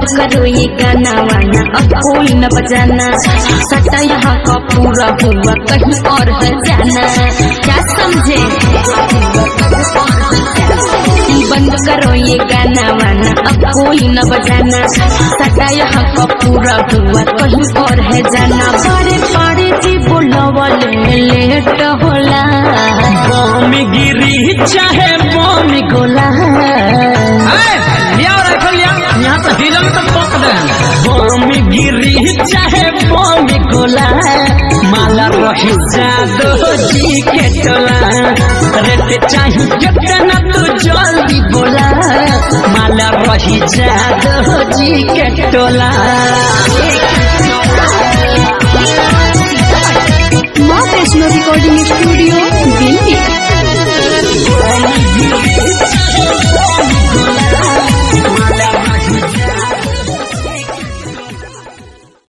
बंद करो ये गाना वाना, अब कोई न बजाना। सटा यहाँ का पूरा हुआ, कहीं और है जाना। क्या समझे? बंद करो ये गाना वाना, अब कोई न बजाना। सटा यहाँ का पूरा हुआ, कहीं और है जाना। बड़े बड़े जी बोलवले लेट होला, बम गिरी चाहे बम गोला यहाँ तो हिलम तो पक दे। बम गिरी चाहे बम गोला, माला रही जादो जी के टोला। रेट चाहिए कितना तू जल्दी बोला, माला रही जादो जी के टोला।